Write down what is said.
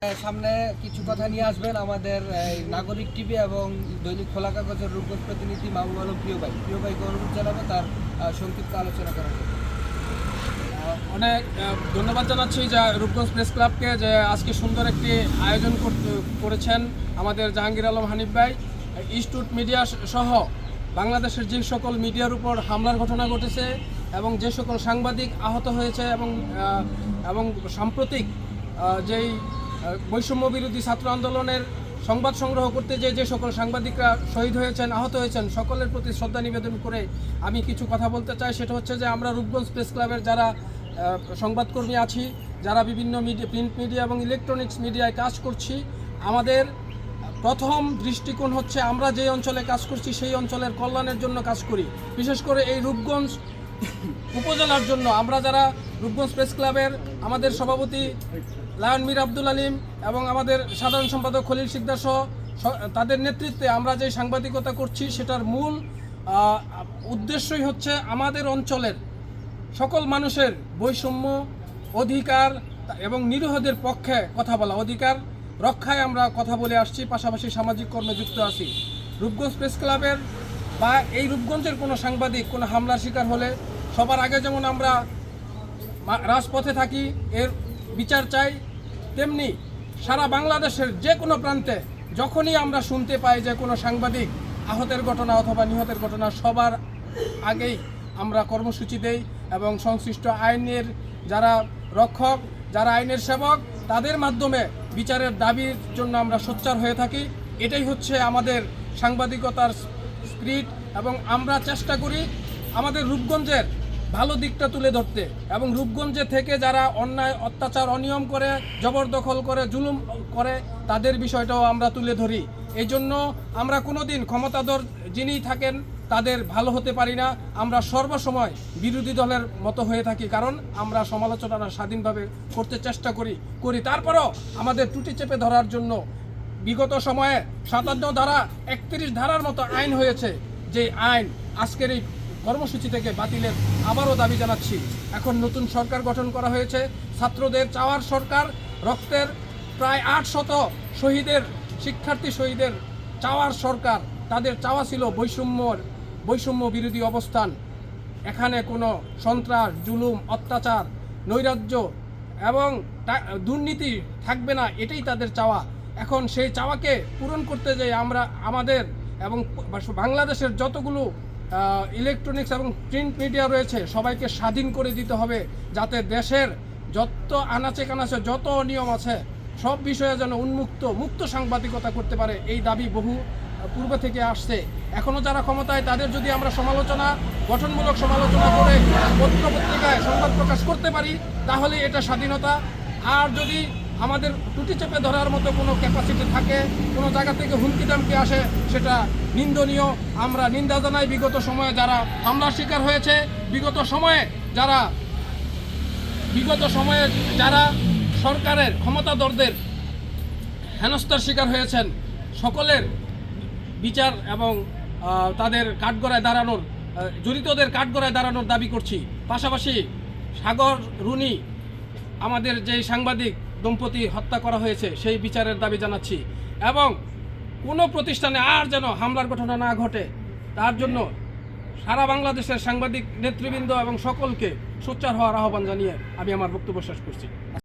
সামনে কিছু কথা নিয়ে আসবেন আমাদের নাগরিক টিভি এবং দৈনিক খোলা কাগজের রূপগঞ্জ প্রতিনিধি মাহবুব আলম প্রিয় ভাইকে অনুরোধ জানাবো তার সংক্ষিপ্ত আলোচনা করার জন্য। অনেক ধন্যবাদ জানাচ্ছি যে রূপগঞ্জ প্রেস ক্লাবকে যে আজকে সুন্দর একটি আয়োজন করেছেন আমাদের জাহাঙ্গীর আলম হানিফ ভাই। ইস্টুট মিডিয়া সহ বাংলাদেশের যে সকল মিডিয়ার উপর হামলার ঘটনা ঘটেছে এবং যে সকল সাংবাদিক আহত হয়েছে এবং সাম্প্রতিক যেই বৈষম্য বিরোধী ছাত্র আন্দোলনের সংবাদ সংগ্রহ করতে যে সকল সাংবাদিকরা শহীদ হয়েছেন, আহত হয়েছেন, সকলের প্রতি শ্রদ্ধা নিবেদন করে আমি কিছু কথা বলতে চাই। সেটা হচ্ছে যে আমরা রূপগঞ্জ প্রেস ক্লাবের যারা সংবাদকর্মী আছি, যারা বিভিন্ন প্রিন্ট মিডিয়া এবং ইলেকট্রনিক্স মিডিয়ায় কাজ করছি, আমাদের প্রথম দৃষ্টিকোণ হচ্ছে আমরা যে অঞ্চলে কাজ করছি সেই অঞ্চলের কল্যাণের জন্য কাজ করি। বিশেষ করে এই রূপগঞ্জ উপজেলার জন্য আমরা যারা রূপগঞ্জ প্রেস ক্লাবের আমাদের সভাপতি লায়ন মীর আব্দুল আলিম এবং আমাদের সাধারণ সম্পাদক খলিল সিকদার সহ তাদের নেতৃত্বে আমরা যে সাংবাদিকতা করছি সেটার মূল উদ্দেশ্যই হচ্ছে আমাদের অঞ্চলের সকল মানুষের বৈষম্য অধিকার এবং নিরীহদের পক্ষে কথা বলা, অধিকার রক্ষায় আমরা কথা বলে আসছি, পাশাপাশি সামাজিক কর্মে যুক্ত আছি। রূপগঞ্জ প্রেস ক্লাবের বা এই রূপগঞ্জের কোনো সাংবাদিক কোনো হামলার শিকার হলে সবার আগে যেমন আমরা রাজপথে থাকি, এর বিচার চাই, তেমনি সারা বাংলাদেশের যে কোনো প্রান্তে যখনই আমরা শুনতে পাই যে কোনো সাংবাদিক আহতের ঘটনা অথবা নিহতের ঘটনা, সবার আগেই আমরা কর্মসূচি দেই এবং সংশ্লিষ্ট আইনের যারা রক্ষক, যারা আইনের সেবক, তাদের মাধ্যমে বিচারের দাবির জন্য আমরা সোচ্চার হয়ে থাকি। এটাই হচ্ছে আমাদের সাংবাদিকতার স্পিরিট এবং আমরা চেষ্টা করি আমাদের রূপগঞ্জের ভালো দিকটা তুলে ধরতে এবং রূপগঞ্জে থেকে যারা অন্যায় অত্যাচার অনিয়ম করে, জবরদখল করে, জুলুম করে, তাদের বিষয়টাও আমরা তুলে ধরি। এই জন্য আমরা কোনোদিন ক্ষমতাধর যিনি থাকেন তাদের ভালো হতে পারি না, আমরা সর্বসময় বিরোধী দলের মতো হয়ে থাকি, কারণ আমরা সমালোচনা স্বাধীনভাবে করতে চেষ্টা করি। তারপরও আমাদের ত্রুটি চেপে ধরার জন্য বিগত সময়ে 57 ধারা 31 ধারার মতো আইন হয়েছে, যে আইন আজকের এই কর্মসূচি থেকে বাতিলের আবারও দাবি জানাচ্ছি। এখন নতুন সরকার গঠন করা হয়েছে, ছাত্রদের চাওয়ার সরকার, রক্তের প্রায় 800 শহীদের, শিক্ষার্থী শহীদের চাওয়ার সরকার। তাদের চাওয়া ছিল বৈষম্য বিরোধী অবস্থান, এখানে কোনো সন্ত্রাস, জুলুম, অত্যাচার, নৈরাজ্য এবং দুর্নীতি থাকবে না, এটাই তাদের চাওয়া। এখন সেই চাওয়াকে পূরণ করতে যাই আমরা আমাদের এবং বাংলাদেশের যতগুলো ইলেকট্রনিক্স এবং প্রিন্ট মিডিয়া রয়েছে সবাইকে স্বাধীন করে দিতে হবে, যাতে দেশের যত আনাচে কানাচে যত নিয়ম আছে সব বিষয়ে যেন মুক্ত সাংবাদিকতা করতে পারে। এই দাবি বহু পূর্ব থেকে আসছে। এখনও যারা ক্ষমতায় তাদের যদি আমরা গঠনমূলক সমালোচনা করে পত্রিকায় সংবাদ প্রকাশ করতে পারি তাহলে এটা স্বাধীনতা। আর যদি আমাদের টুটি চেপে ধরার মতো কোনো ক্যাপাসিটি থাকে, কোনো জায়গা থেকে হুমকি দামকি আসে, সেটা নিন্দনীয়। আমরা নিন্দা জানাই বিগত সময়ে যারা হামলার শিকার হয়েছে, বিগত সময়ে যারা সরকারের ক্ষমতাধরদের হেনস্থার শিকার হয়েছেন, সকলের বিচার এবং তাদের কাঠগড়ায় দাঁড়ানোর, জড়িতদের কাঠগড়ায় দাঁড়ানোর দাবি করছি। পাশাপাশি সাগর রুনি আমাদের যেই সাংবাদিক দম্পতি হত্যা করা হয়েছে সেই বিচারের দাবি জানাচ্ছি এবং কোনো প্রতিষ্ঠানে আর যেন হামলার ঘটনা না ঘটে তার জন্য সারা বাংলাদেশের সাংবাদিক নেতৃবৃন্দ এবং সকলকে সোচ্চার হওয়ার আহ্বান জানিয়ে আমি আমার বক্তব্য শেষ করছি।